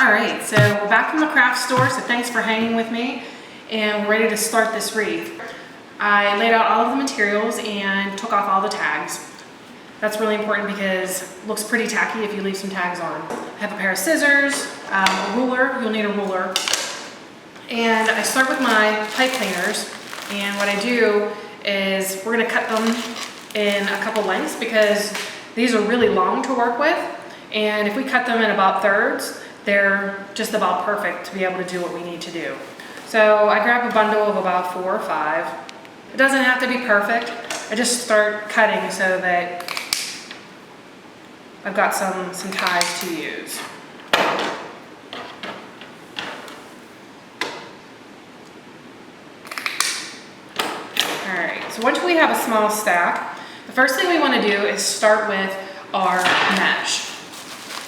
Alright, so we're back from the craft store, so thanks for hanging with me, and we're ready to start this wreath. I laid out all of the materials and took off all the tags. That's really important because it looks pretty tacky if you leave some tags on. I have a pair of scissors, a ruler, you'll need a ruler, and I start with my pipe cleaners, and what I do is we're going to cut them in a couple lengths because these are really long to work with, and if we cut them in about thirds, they're just about perfect to be able to do what we need to do. So I grab a bundle of about 4 or 5. It doesn't have to be perfect. I just start cutting so that I've got some ties to use. Alright, so once we have a small stack, the first thing we want to do is start with our mesh.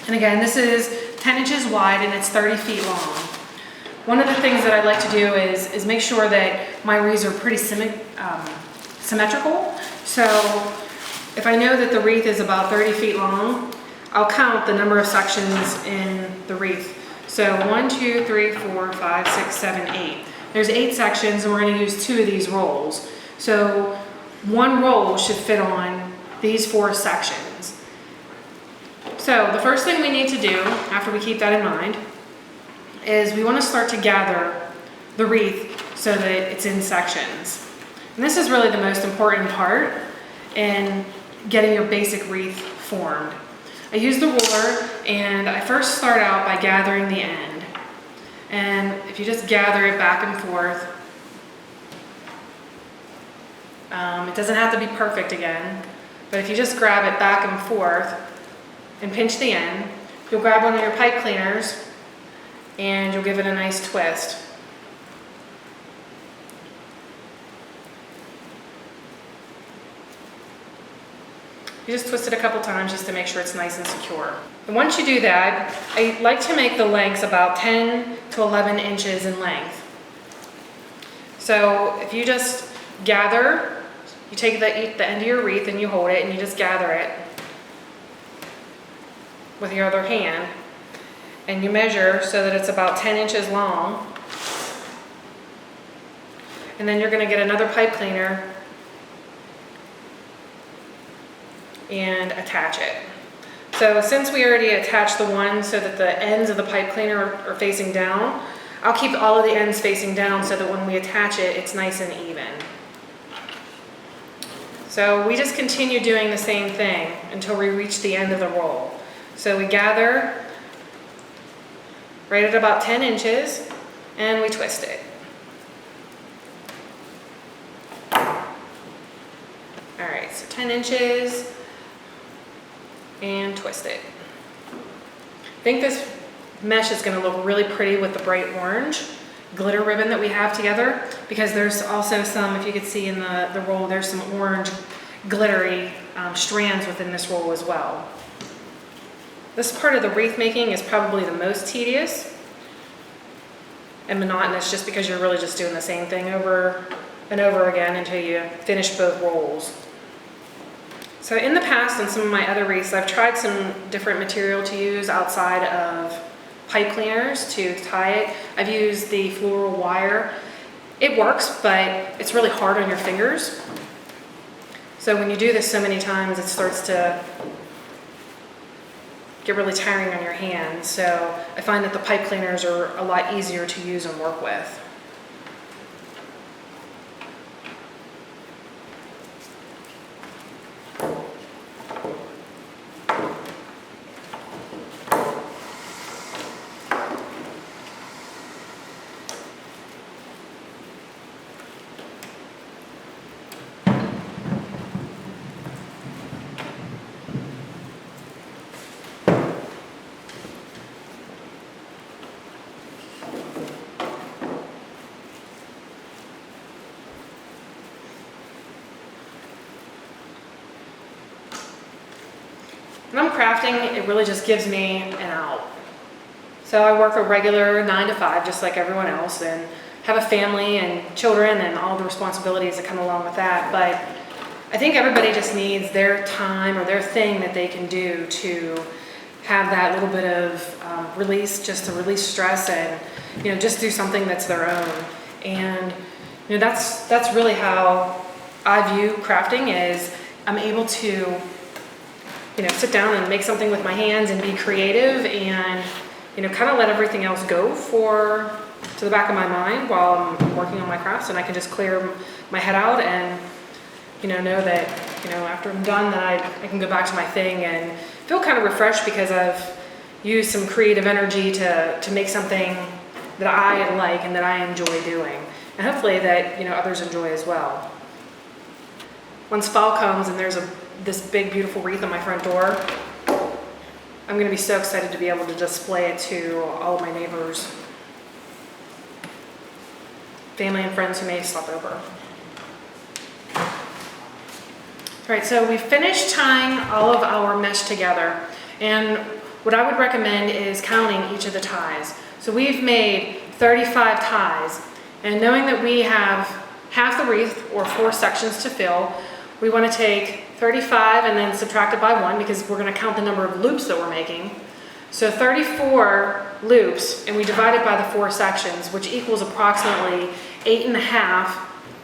And again, this is 10 inches wide and it's 30 feet long. One of the things that I like to do is make sure that my wreaths are pretty symmetrical. So if I know that the wreath is about 30 feet long, I'll count the number of sections in the wreath. So 1, 2, 3, 4, 5, 6, 7, 8. There's 8 sections and we're going to use 2 of these rolls. So one roll should fit on these 4 sections. So the first thing we need to do, after we keep that in mind, is we want to start to gather the wreath so that it's in sections. And this is really the most important part in getting your basic wreath formed. I use the ruler and I first start out by gathering the end. And if you just gather it back and forth, it doesn't have to be perfect again, but if you just grab it back and forth and pinch the end, you'll grab one of your pipe cleaners and you'll give it a nice twist. You just twist it a couple times just to make sure it's nice and secure. And once you do that, I like to make the lengths about 10 to 11 inches in length. So if you just gather, you take the end of your wreath and you hold it and you just gather it with your other hand and you measure so that it's about 10 inches long, and then you're going to get another pipe cleaner and attach it. So since we already attached the one so that the ends of the pipe cleaner are facing down, I'll keep all of the ends facing down so that when we attach it, it's nice and even. So we just continue doing the same thing until we reach the end of the roll. So we gather right at about 10 inches and we twist it. Alright, so 10 inches and twist it. I think this mesh is going to look really pretty with the bright orange glitter ribbon that we have together, because there's also some, if you could see in the roll, there's some orange glittery strands within this roll as well. This part of the wreath making is probably the most tedious and monotonous just because you're really just doing the same thing over and over again until you finish both rolls. So in the past, on some of my other wreaths, I've tried some different material to use outside of pipe cleaners to tie it. I've used the floral wire. It works, but it's really hard on your fingers. So when you do this so many times, it starts to get really tiring on your hands. So I find that the pipe cleaners are a lot easier to use and work with. When I'm crafting, it really just gives me an out. So I work a regular 9 to 5, just like everyone else, and have a family and children and all the responsibilities that come along with that. But I think everybody just needs their time or their thing that they can do to have that little bit of release, just to release stress and, just do something that's their own. And, that's really how I view crafting is I'm able to, sit down and make something with my hands and be creative and, kind of let everything else go to the back of my mind while I'm working on my crafts, and I can just clear my head out and, know that, after I'm done, that I can go back to my thing and feel kind of refreshed because I've used some creative energy to make something that I like and that I enjoy doing. And hopefully that, others enjoy as well. Once fall comes and there's this big, beautiful wreath on my front door, I'm going to be so excited to be able to display it to all of my neighbors, family and friends who may stop over. All right, so we've finished tying all of our mesh together, and what I would recommend is counting each of the ties. So we've made 35 ties, and knowing that we have half the wreath, or 4 sections to fill, we want to take 35 and then subtract it by 1 because we're going to count the number of loops that we're making. So 34 loops, and we divide it by the 4 sections, which equals approximately 8.5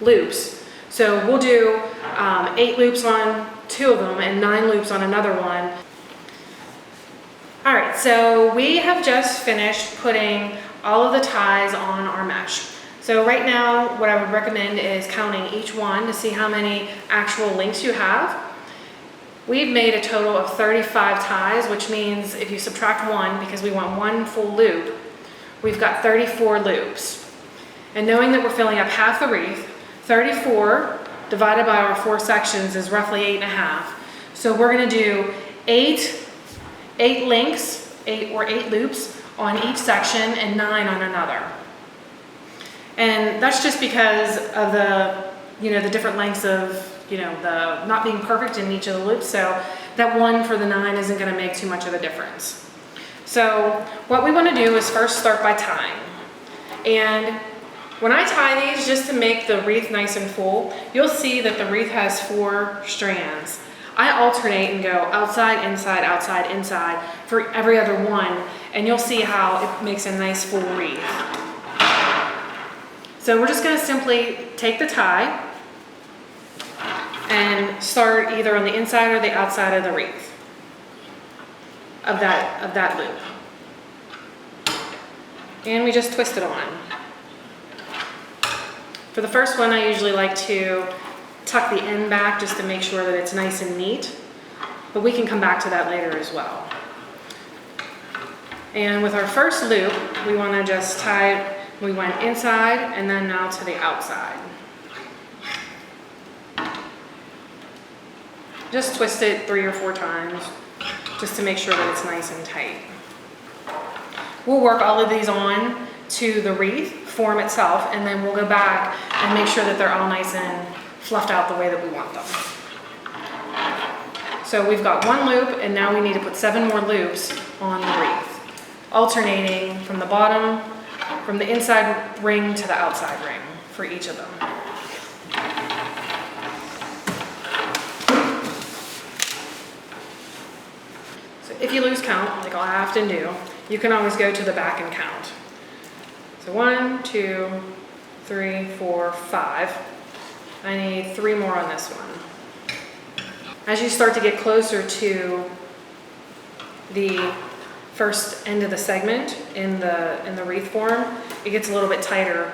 loops. So we'll do 8 loops on 2 of them and 9 loops on another one. All right, so we have just finished putting all of the ties on our mesh. So right now, what I would recommend is counting each one to see how many actual links you have. We've made a total of 35 ties, which means if you subtract 1, because we want 1 full loop, we've got 34 loops. And knowing that we're filling up half the wreath, 34 divided by our 4 sections is roughly 8.5. So we're going to do 8 links, 8 loops on each section and 9 on another. And that's just because of the different lengths of, the not being perfect in each of the loops. So that 1 for the 9 isn't going to make too much of a difference. So what we want to do is first start by tying. And when I tie these, just to make the wreath nice and full, you'll see that the wreath has 4 strands. I alternate and go outside, inside for every other one, and you'll see how it makes a nice full wreath. So we're just going to simply take the tie and start either on the inside or the outside of the wreath of that loop. And we just twist it on. For the first one, I usually like to tuck the end back just to make sure that it's nice and neat, but we can come back to that later as well. And with our first loop, we want to just tie, we went inside and then now to the outside. Just twist it 3 or 4 times just to make sure that it's nice and tight. We'll work all of these on to the wreath form itself, and then we'll go back and make sure that they're all nice and fluffed out the way that we want them. So we've got 1 loop, and now we need to put 7 more loops on the wreath, alternating from the bottom, from the inside ring to the outside ring for each of them. So if you lose count, like I often do, you can always go to the back and count. So 1, 2, 3, 4, 5. I need 3 more on this one. As you start to get closer to the first end of the segment in the wreath form, it gets a little bit tighter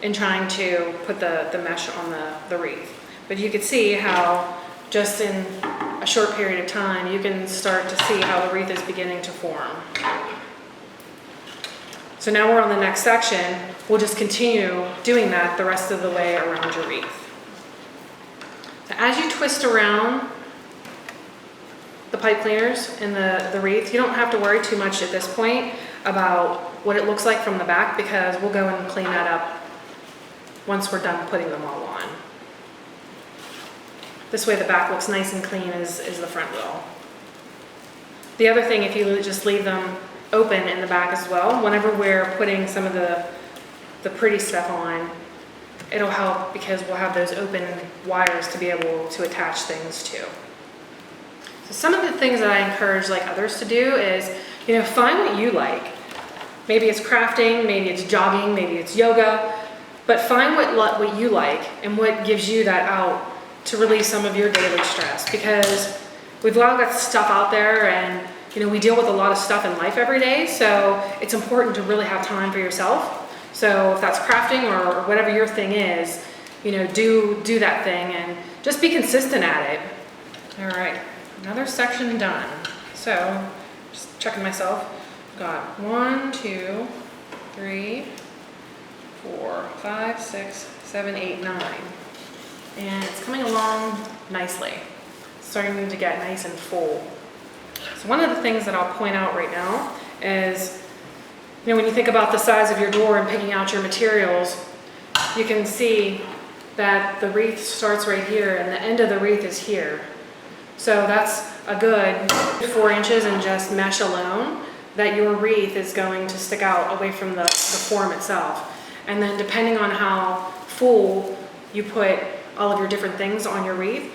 in trying to put the mesh on the wreath. But you can see how just in a short period of time, you can start to see how the wreath is beginning to form. So now we're on the next section. We'll just continue doing that the rest of the way around your wreath. So as you twist around the pipe cleaners in the wreath, you don't have to worry too much at this point about what it looks like from the back, because we'll go and clean that up once we're done putting them all on. This way the back looks nice and clean as the front will. The other thing, if you just leave them open in the back as well, whenever we're putting some of the pretty stuff on, it'll help because we'll have those open wires to be able to attach things to. So some of the things that I encourage like others to do is, find what you like. Maybe it's crafting, maybe it's jogging, maybe it's yoga, but find what you like and what gives you that out to release some of your daily stress, because we've all got stuff out there, and we deal with a lot of stuff in life every day, so it's important to really have time for yourself. So if that's crafting or whatever your thing is, do that thing and just be consistent at it. All right, another section done. So just checking myself. Got 1, 2, 3, 4, 5, 6, 7, 8, 9. And it's coming along nicely. It's starting to get nice and full. So one of the things that I'll point out right now is, when you think about the size of your door and picking out your materials, you can see that the wreath starts right here and the end of the wreath is here. So that's a good 4 inches in just mesh alone that your wreath is going to stick out away from the form itself. And then depending on how full you put all of your different things on your wreath,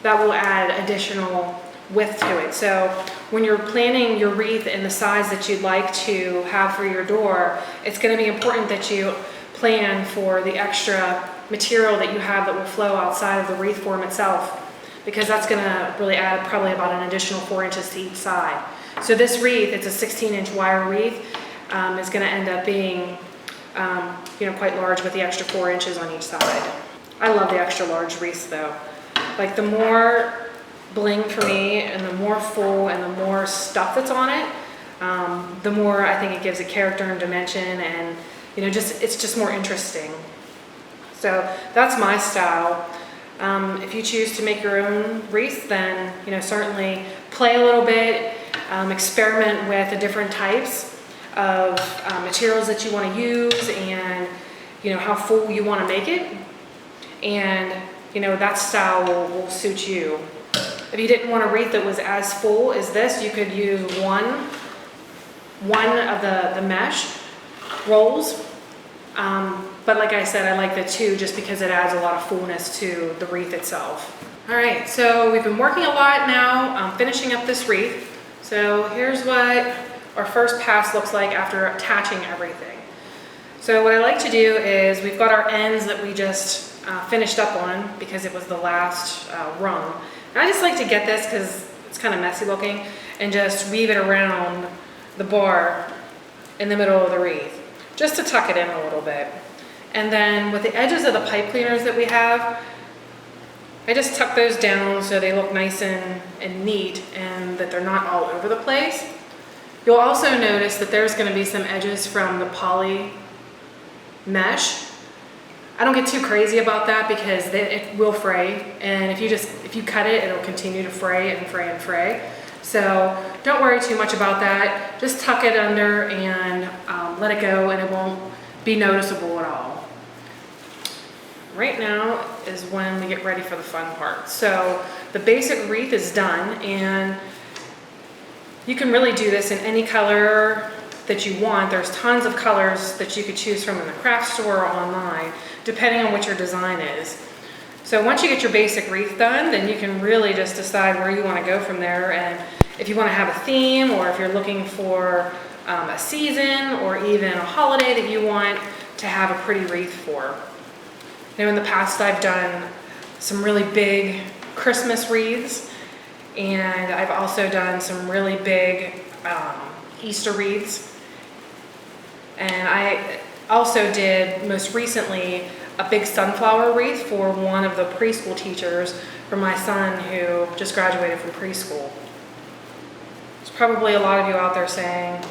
that will add additional width to it. So when you're planning your wreath in the size that you'd like to have for your door, it's going to be important that you plan for the extra material that you have that will flow outside of the wreath form itself, because that's going to really add probably about an additional 4 inches to each side. So this wreath, it's a 16-inch wire wreath, is going to end up being quite large with the extra 4 inches on each side. I love the extra large wreaths though. Like, the more bling for me and the more full and the more stuff that's on it, the more I think it gives a character and dimension, and it's just more interesting. So that's my style. If you choose to make your own wreath, then certainly play a little bit, experiment with the different types of materials that you want to use, and how full you want to make it, and that style will suit you. If you didn't want a wreath that was as full as this, you could use one of the mesh rolls. But like I said, I like the 2 just because it adds a lot of fullness to the wreath itself. All right, so we've been working a lot now, finishing up this wreath. So here's what our first pass looks like after attaching everything. So what I like to do is, we've got our ends that we just finished up on because it was the last rung. And I just like to get this because it's kind of messy looking, and just weave it around the bar in the middle of the wreath, just to tuck it in a little bit. And then with the edges of the pipe cleaners that we have, I just tuck those down so they look nice and neat, and that they're not all over the place. You'll also notice that there's going to be some edges from the poly mesh. I don't get too crazy about that because it will fray, and if you cut it, it'll continue to fray and fray and fray. So don't worry too much about that. Just tuck it under and let it go, and it won't be noticeable at all. Right now is when we get ready for the fun part. So the basic wreath is done, and you can really do this in any color that you want. There's tons of colors that you could choose from in the craft store or online, depending on what your design is. So once you get your basic wreath done, then you can really just decide where you want to go from there, and if you want to have a theme, or if you're looking for a season or even a holiday that you want to have a pretty wreath for. In the past I've done some really big Christmas wreaths, and I've also done some really big Easter wreaths. And I also did most recently a big sunflower wreath for one of the preschool teachers for my son who just graduated from preschool. There's probably a lot of you out there saying,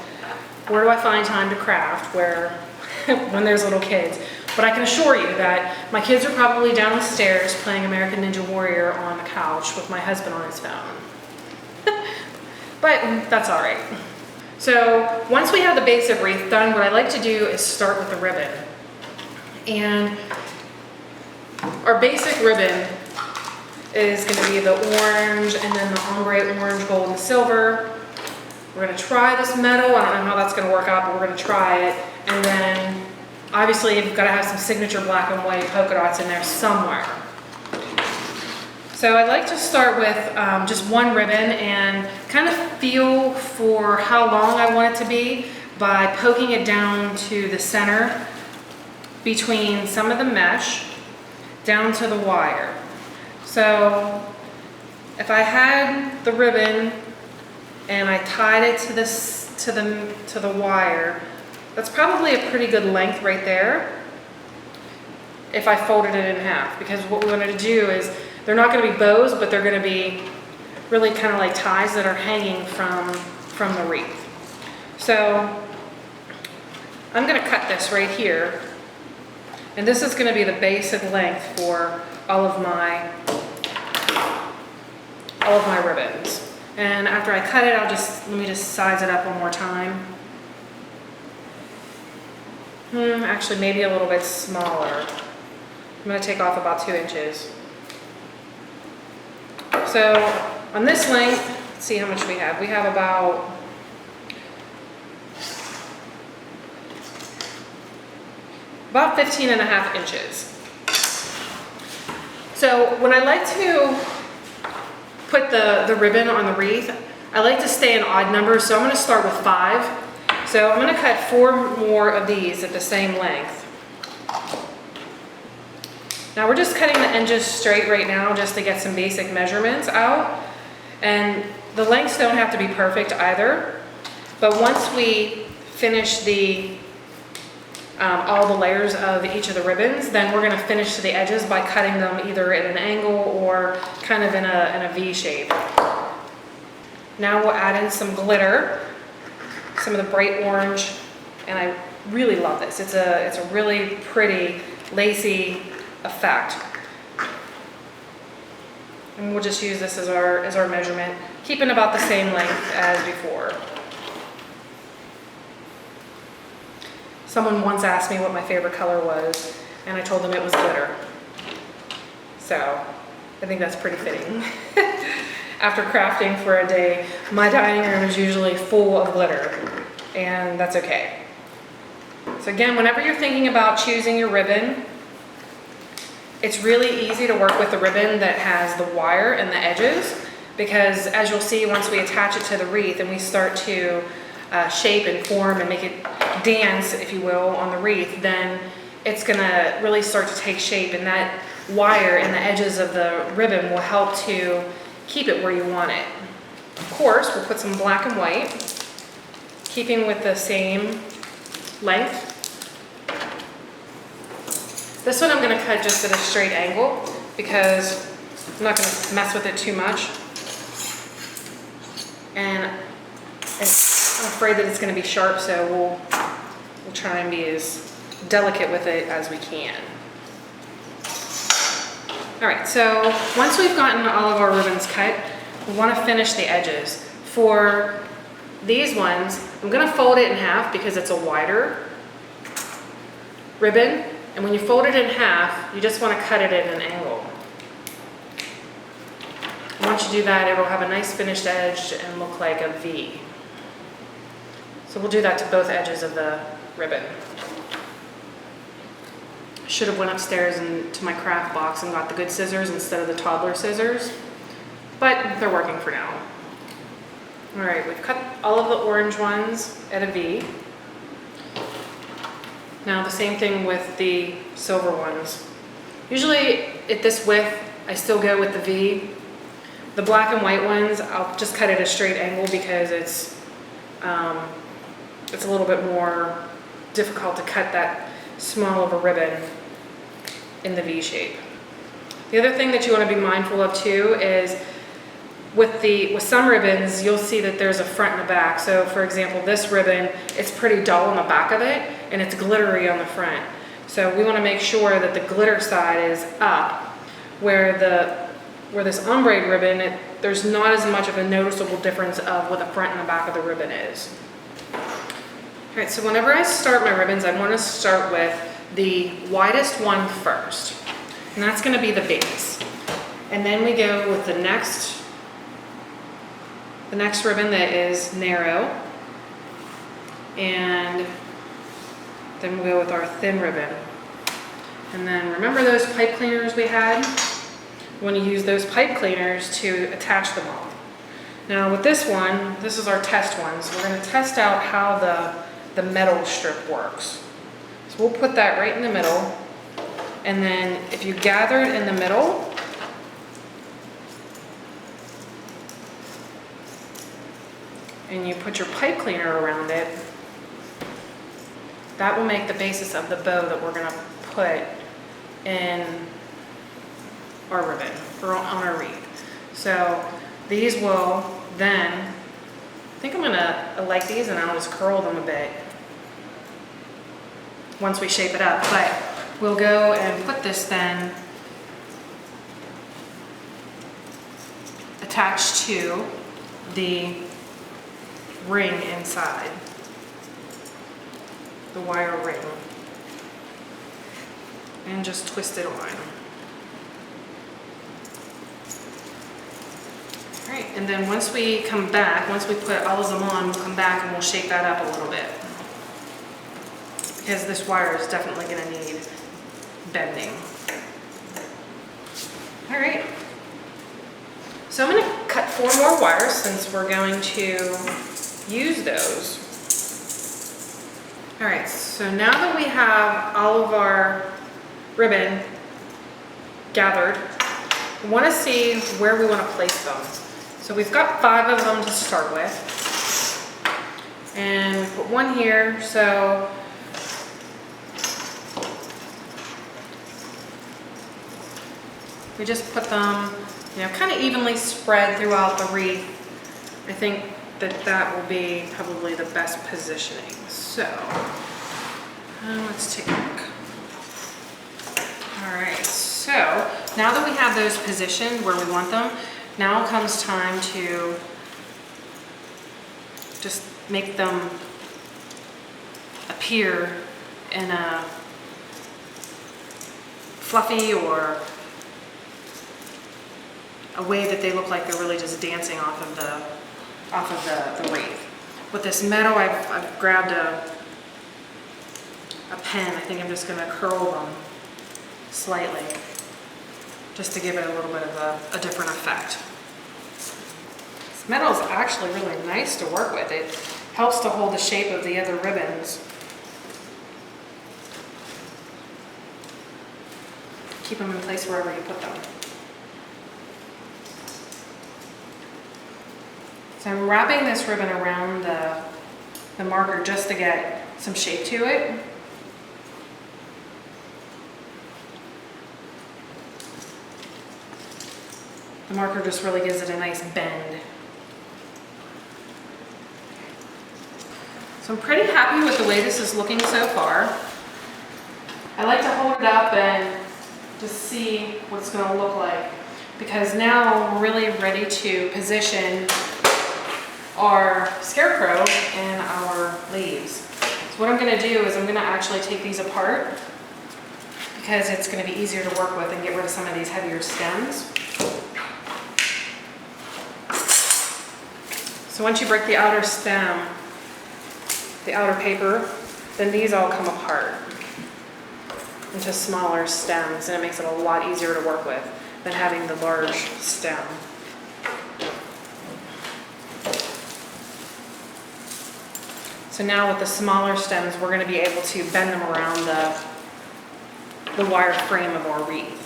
where do I find time to craft when there's little kids? But I can assure you that my kids are probably downstairs playing American Ninja Warrior on the couch with my husband on his phone. But that's all right. So once we have the basic wreath done, what I like to do is start with the ribbon. And our basic ribbon is going to be the orange, and then the ombre orange, gold, and silver. We're going to try this metal. I don't know how that's going to work out, but we're going to try it. And then obviously you've got to have some signature black and white polka dots in there somewhere. So I'd like to start with just one ribbon and kind of feel for how long I want it to be by poking it down to the center between some of the mesh down to the wire. So if I had the ribbon and I tied it to the wire, that's probably a pretty good length right there if I folded it in half, because what we wanted to do is they're not going to be bows, but they're going to be really kind of like ties that are hanging from the wreath. So I'm going to cut this right here, and this is going to be the basic length for all of my ribbons. And after I cut it, let me just size it up one more time. Actually, maybe a little bit smaller. I'm going to take off about 2 inches. So on this length, let's see how much we have. We have about about 15.5 inches. So when I like to put the ribbon on the wreath, I like to stay in odd numbers, so I'm going to start with 5. So I'm going to cut 4 more of these at the same length. Now we're just cutting the edges straight right now just to get some basic measurements out. And the lengths don't have to be perfect either. But once we finish all the layers of each of the ribbons, then we're going to finish to the edges by cutting them either at an angle or kind of in a V shape. Now we'll add in some glitter, some of the bright orange, and I really love this. It's a really pretty, lacy effect. And we'll just use this as our measurement, keeping about the same length as before. Someone once asked me what my favorite color was, and I told them it was glitter. So I think that's pretty fitting. After crafting for a day, my dining room is usually full of glitter, and that's okay. So again, whenever you're thinking about choosing your ribbon, it's really easy to work with the ribbon that has the wire and the edges, because as you'll see, once we attach it to the wreath and we start to shape and form and make it dance, if you will, on the wreath, then it's gonna really start to take shape, and that wire and the edges of the ribbon will help to keep it where you want it. Of course, we'll put some black and white, keeping with the same length. This one I'm going to cut just at a straight angle because I'm not going to mess with it too much. And I'm afraid that it's going to be sharp, so we'll try and be as delicate with it as we can. All right, so once we've gotten all of our ribbons cut, we want to finish the edges. For these ones, I'm going to fold it in half because it's a wider ribbon. And when you fold it in half, you just want to cut it at an angle. And once you do that, it'll have a nice finished edge and look like a V. So we'll do that to both edges of the ribbon. I should have went upstairs to my craft box and got the good scissors instead of the toddler scissors, but they're working for now. All right, we've cut all of the orange ones at a V. Now the same thing with the silver ones. Usually at this width, I still go with the V. The black and white ones, I'll just cut at a straight angle because it's a little bit more difficult to cut that small of a ribbon in the V shape. The other thing that you want to be mindful of too is with some ribbons, you'll see that there's a front and a back. So for example, this ribbon, it's pretty dull on the back of it and it's glittery on the front. So we want to make sure that the glitter side is up, where this ombre ribbon, there's not as much of a noticeable difference of what the front and the back of the ribbon is. All right, so whenever I start my ribbons, I want to start with the widest one first, and that's going to be the base. And then we go with the next ribbon that is narrow, and then we'll go with our thin ribbon. And then remember those pipe cleaners we had? you want to use those pipe cleaners to attach them all. Now with this one, this is our test one, so we're going to test out how the metal strip works. So we'll put that right in the middle, and then if you gather it in the middle, and you put your pipe cleaner around it, that will make the basis of the bow that we're going to put in our ribbon or on our wreath. So these will then, I think I'm going to like these and I'll just curl them a bit once we shape it up, but we'll go and put this then attached to the ring inside, the wire ring, and just twist it on. All right, and then once we come back, once we put all of them on, we'll come back and we'll shape that up a little bit, because this wire is definitely going to need bending. All right, so I'm going to cut 4 more wires since we're going to use those. All right, so now that we have all of our ribbon gathered, we want to see where we want to place them. So we've got 5 of them to start with, and we put one here, so we just put them, you know, kind of evenly spread throughout the wreath. I think that will be probably the best positioning. So let's take a look. All right, so now that we have those positioned where we want them, now comes time to just make them appear in a fluffy or a way that they look like they're really just dancing off of the wreath. With this metal, I've grabbed a pen. I think I'm just going to curl them slightly, just to give it a little bit of a different effect. This metal is actually really nice to work with. It helps to hold the shape of the other ribbons. Keep them in place wherever you put them. So I'm wrapping this ribbon around the marker just to get some shape to it. The marker just really gives it a nice bend. So I'm pretty happy with the way this is looking so far. I like to hold it up and just see what it's going to look like, because now we're really ready to position our scarecrow and our leaves. So what I'm going to do is I'm going to actually take these apart, because it's going to be easier to work with and get rid of some of these heavier stems. So once you break the outer stem, the outer paper, then these all come apart into smaller stems, and it makes it a lot easier to work with than having the large stem. So now with the smaller stems, we're going to be able to bend them around the wire frame of our wreath.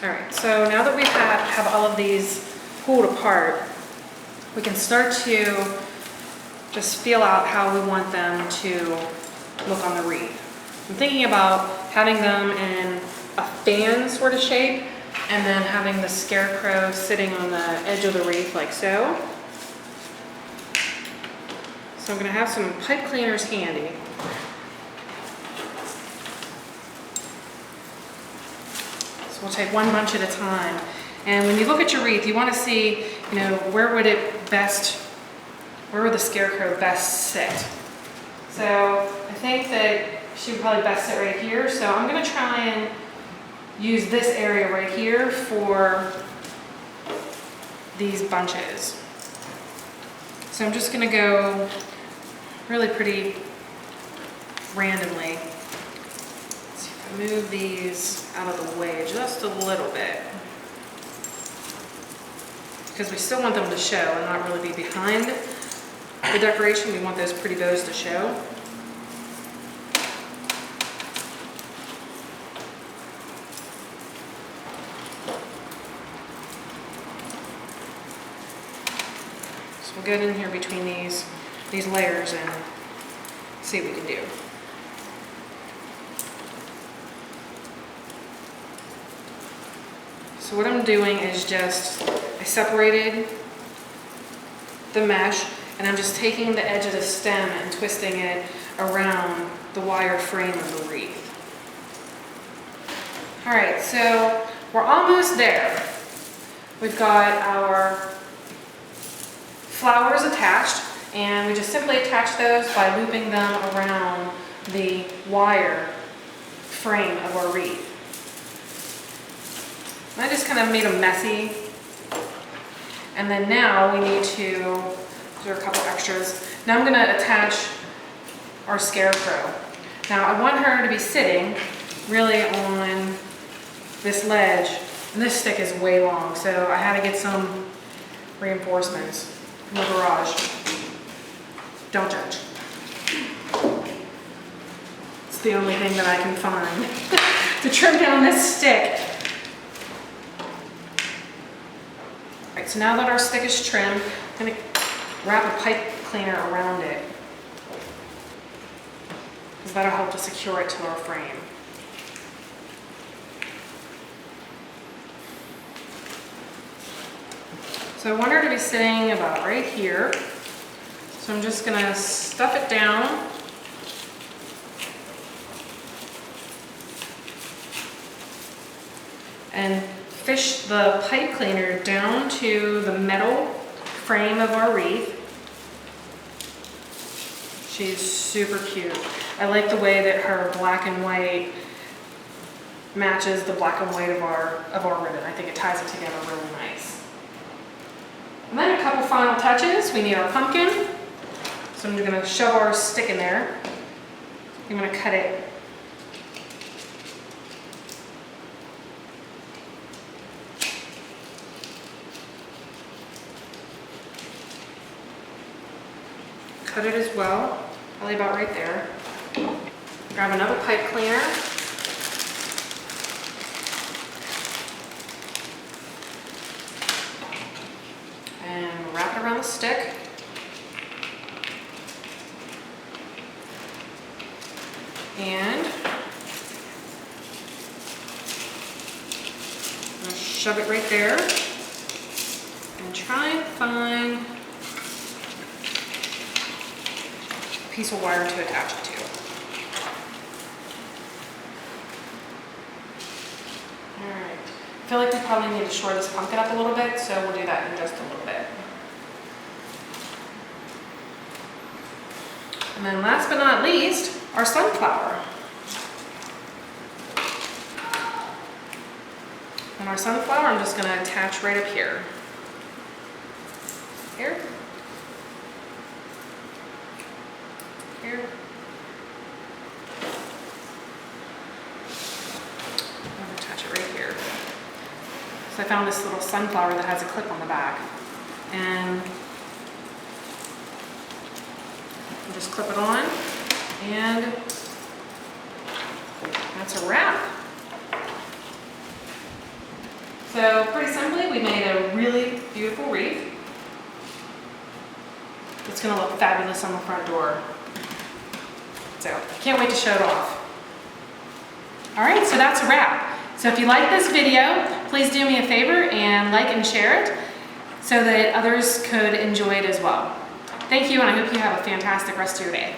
All right, so now that we have all of these pulled apart, we can start to just feel out how we want them to look on the wreath. I'm thinking about having them in a fan sort of shape, and then having the scarecrow sitting on the edge of the wreath like so. So I'm going to have some pipe cleaners handy. So we'll take one bunch at a time. And when you look at your wreath, you want to see, you know, where would the scarecrow best sit? So I think that she would probably best sit right here. So I'm going to try and use this area right here for these bunches. So I'm just gonna go really pretty randomly. Let's see if I move these out of the way just a little bit, because we still want them to show and not really be behind the decoration. We want those pretty bows to show. So we'll get in here between these layers and see what we can do. So what I'm doing is just, I separated the mesh and I'm just taking the edge of the stem and twisting it around the wire frame of the wreath. All right, so we're almost there. We've got our flowers attached, and we just simply attach those by looping them around the wire frame of our wreath. I just kind of made them messy. And then now we need to do a couple extras. Now I'm going to attach our scarecrow. Now I want her to be sitting really on this ledge, and this stick is way long, so I had to get some reinforcements from the garage. Don't judge. It's the only thing that I can find to trim down this stick. Alright, so now that our stick is trimmed, I'm going to wrap a pipe cleaner around it, because that'll help to secure it to our frame. So I want her to be sitting about right here. So I'm just going to stuff it down. And fish the pipe cleaner down to the metal frame of our wreath. She's super cute. I like the way that her black and white matches the black and white of our ribbon. I think it ties it together really nice. And then a couple final touches. We need our pumpkin. So I'm just going to shove our stick in there. I'm going to cut it. Cut it as well, probably about right there. Grab another pipe cleaner. And wrap it around the stick. And I'll shove it right there. And try and find piece of wire to attach it to. Alright, I feel like we probably need to shore this pumpkin up a little bit, so we'll do that in just a little bit. And then last but not least, our sunflower. And our sunflower I'm just going to attach right up here. Here. Here. I'm going to attach it right here. So I found this little sunflower that has a clip on the back. And I'll just clip it on. And that's a wrap. So pretty simply, we made a really beautiful wreath. It's going to look fabulous on the front door. So, can't wait to show it off. Alright, so that's a wrap. So if you like this video, please do me a favor and like and share it so that others could enjoy it as well. Thank you, and I hope you have a fantastic rest of your day.